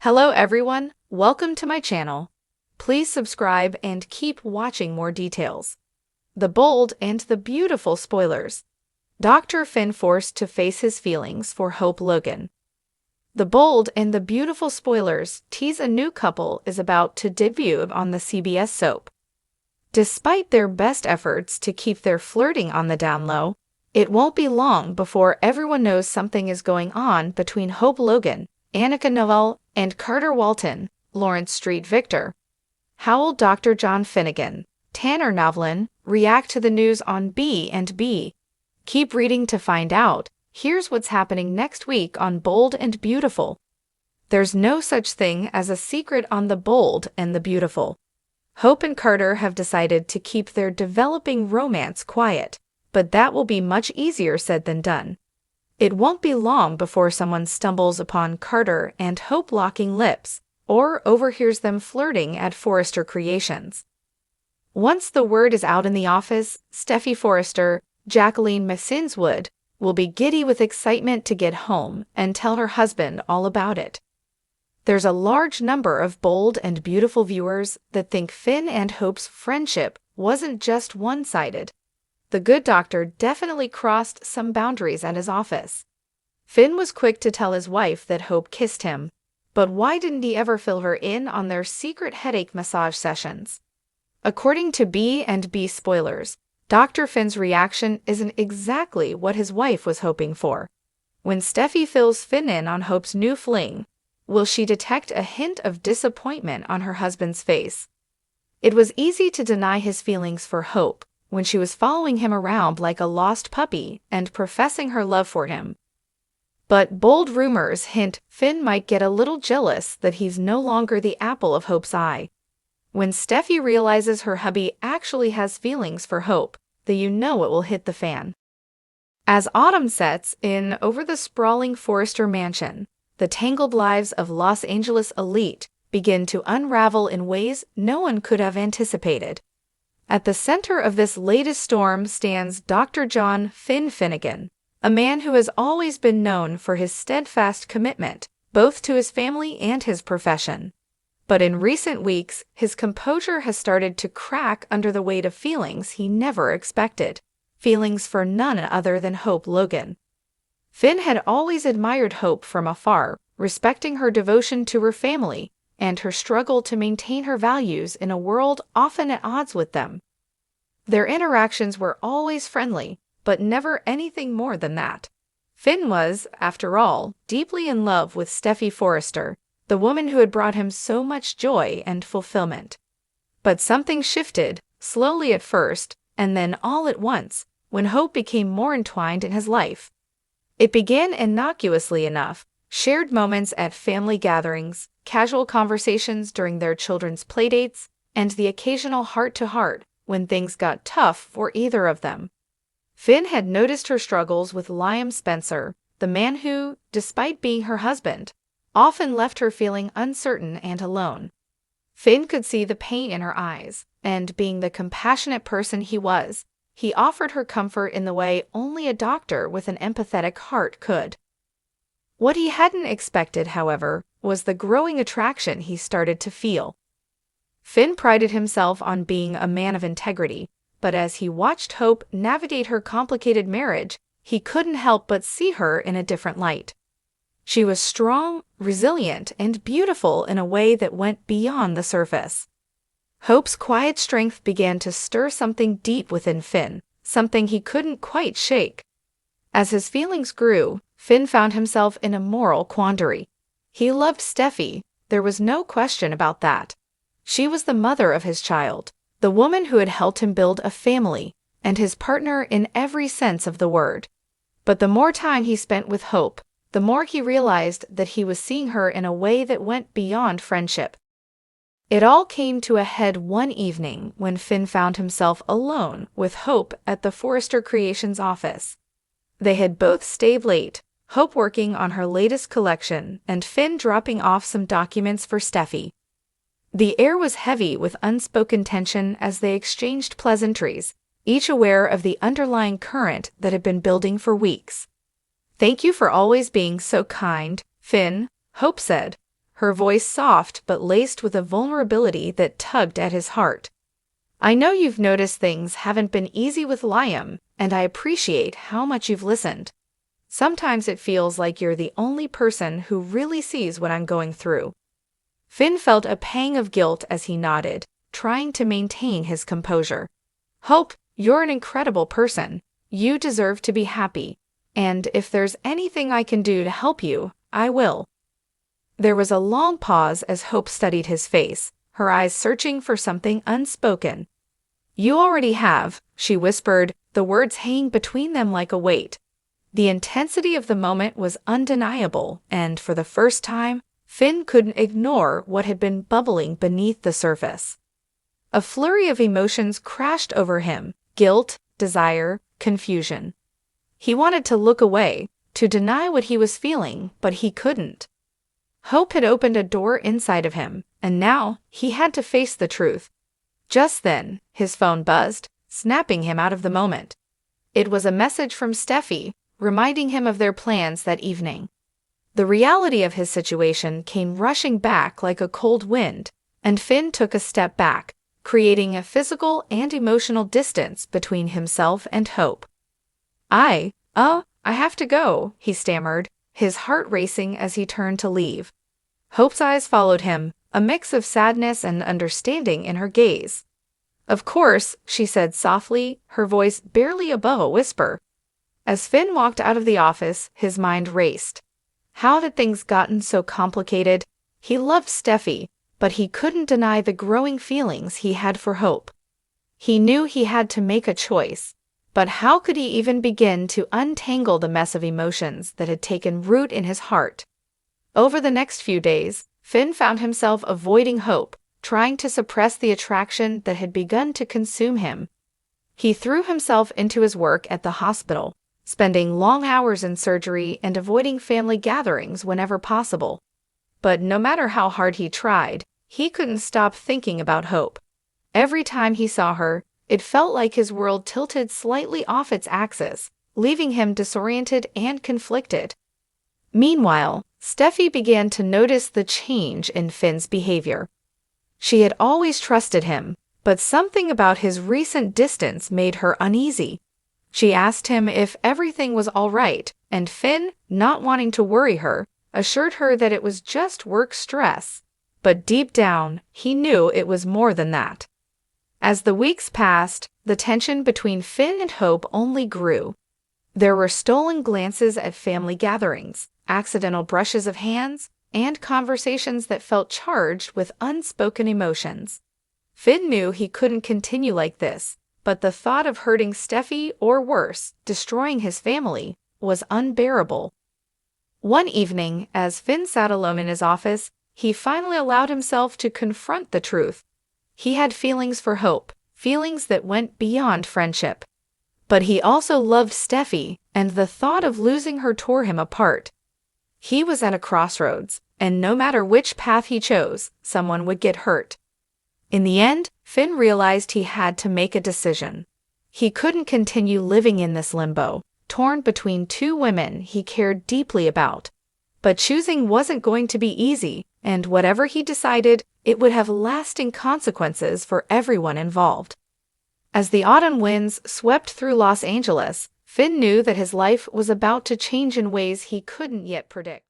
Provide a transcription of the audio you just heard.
Hello everyone, welcome to my channel. Please subscribe and keep watching more details. The bold and the beautiful spoilers. Dr. Finn forced to face his feelings for Hope Logan. The bold and the beautiful spoilers tease a new couple is about to debut on the CBS soap. Despite their best efforts to keep their flirting on the down low, it won't be long before everyone knows something is going on between Hope Logan, Annika Noel, and Carter Walton, Lawrence Street Victor. How will Dr. John Finnegan, Tanner Novlin, react to the news on B&B? Keep reading to find out. Here's what's happening next week on Bold and Beautiful. There's no such thing as a secret on the bold and the beautiful. Hope and Carter have decided to keep their developing romance quiet, but that will be much easier said than done. It won't be long before someone stumbles upon Carter and Hope locking lips, or overhears them flirting at Forrester Creations. Once the word is out in the office, Steffi Forrester, Jacqueline Massinswood, will be giddy with excitement to get home and tell her husband all about it. There's a large number of bold and beautiful viewers that think Finn and Hope's friendship wasn't just one-sided. The good doctor definitely crossed some boundaries at his office. Finn was quick to tell his wife that Hope kissed him, but why didn't he ever fill her in on their secret headache massage sessions? According to B&B spoilers, Dr. Finn's reaction isn't exactly what his wife was hoping for. When Steffi fills Finn in on Hope's new fling, will she detect a hint of disappointment on her husband's face? It was easy to deny his feelings for Hope when she was following him around like a lost puppy and professing her love for him. But bold rumors hint Finn might get a little jealous that he's no longer the apple of Hope's eye. When Steffi realizes her hubby actually has feelings for Hope, then you know it will hit the fan. As autumn sets in over the sprawling Forrester mansion, the tangled lives of Los Angeles elite begin to unravel in ways no one could have anticipated. At the center of this latest storm stands Dr. John Finn Finnegan, a man who has always been known for his steadfast commitment, both to his family and his profession. But in recent weeks, his composure has started to crack under the weight of feelings he never expected, feelings for none other than Hope Logan. Finn had always admired Hope from afar, respecting her devotion to her family and her struggle to maintain her values in a world often at odds with them. Their interactions were always friendly, but never anything more than that. Finn was, after all, deeply in love with Steffi Forrester, the woman who had brought him so much joy and fulfillment. But something shifted, slowly at first, and then all at once, when Hope became more entwined in his life. It began innocuously enough, shared moments at family gatherings, casual conversations during their children's playdates, and the occasional heart-to-heart when things got tough for either of them. Finn had noticed her struggles with Liam Spencer, the man who, despite being her husband, often left her feeling uncertain and alone. Finn could see the pain in her eyes, and being the compassionate person he was, he offered her comfort in the way only a doctor with an empathetic heart could. What he hadn't expected, however, was the growing attraction he started to feel. Finn prided himself on being a man of integrity, but as he watched Hope navigate her complicated marriage, he couldn't help but see her in a different light. She was strong, resilient, and beautiful in a way that went beyond the surface. Hope's quiet strength began to stir something deep within Finn, something he couldn't quite shake. As his feelings grew, Finn found himself in a moral quandary. He loved Steffi, there was no question about that. She was the mother of his child, the woman who had helped him build a family, and his partner in every sense of the word. But the more time he spent with Hope, the more he realized that he was seeing her in a way that went beyond friendship. It all came to a head one evening when Finn found himself alone with Hope at the Forrester Creations office. They had both stayed late, Hope working on her latest collection and Finn dropping off some documents for Steffi. The air was heavy with unspoken tension as they exchanged pleasantries, each aware of the underlying current that had been building for weeks. "Thank you for always being so kind, Finn," Hope said, her voice soft but laced with a vulnerability that tugged at his heart. "I know you've noticed things haven't been easy with Liam, and I appreciate how much you've listened. Sometimes it feels like you're the only person who really sees what I'm going through." Finn felt a pang of guilt as he nodded, trying to maintain his composure. "Hope, you're an incredible person. You deserve to be happy. And if there's anything I can do to help you, I will." There was a long pause as Hope studied his face, her eyes searching for something unspoken. "You already have," she whispered, the words hanging between them like a weight. The intensity of the moment was undeniable, and for the first time, Finn couldn't ignore what had been bubbling beneath the surface. A flurry of emotions crashed over him: guilt, desire, confusion. He wanted to look away, to deny what he was feeling, but he couldn't. Hope had opened a door inside of him, and now he had to face the truth. Just then, his phone buzzed, snapping him out of the moment. It was a message from Steffi, reminding him of their plans that evening. The reality of his situation came rushing back like a cold wind, and Finn took a step back, creating a physical and emotional distance between himself and Hope. I have to go," he stammered, his heart racing as he turned to leave. Hope's eyes followed him, a mix of sadness and understanding in her gaze. "Of course," she said softly, her voice barely above a whisper. As Finn walked out of the office, his mind raced. How had things gotten so complicated? He loved Steffi, but he couldn't deny the growing feelings he had for Hope. He knew he had to make a choice, but how could he even begin to untangle the mess of emotions that had taken root in his heart? Over the next few days, Finn found himself avoiding Hope, trying to suppress the attraction that had begun to consume him. He threw himself into his work at the hospital, spending long hours in surgery and avoiding family gatherings whenever possible. But no matter how hard he tried, he couldn't stop thinking about Hope. Every time he saw her, it felt like his world tilted slightly off its axis, leaving him disoriented and conflicted. Meanwhile, Steffi began to notice the change in Finn's behavior. She had always trusted him, but something about his recent distance made her uneasy. She asked him if everything was all right, and Finn, not wanting to worry her, assured her that it was just work stress. But deep down, he knew it was more than that. As the weeks passed, the tension between Finn and Hope only grew. There were stolen glances at family gatherings, accidental brushes of hands, and conversations that felt charged with unspoken emotions. Finn knew he couldn't continue like this, but the thought of hurting Steffi or worse, destroying his family, was unbearable. One evening, as Finn sat alone in his office, he finally allowed himself to confront the truth. He had feelings for Hope, feelings that went beyond friendship. But he also loved Steffi, and the thought of losing her tore him apart. He was at a crossroads, and no matter which path he chose, someone would get hurt. In the end, Finn realized he had to make a decision. He couldn't continue living in this limbo, torn between two women he cared deeply about. But choosing wasn't going to be easy, and whatever he decided, it would have lasting consequences for everyone involved. As the autumn winds swept through Los Angeles, Finn knew that his life was about to change in ways he couldn't yet predict.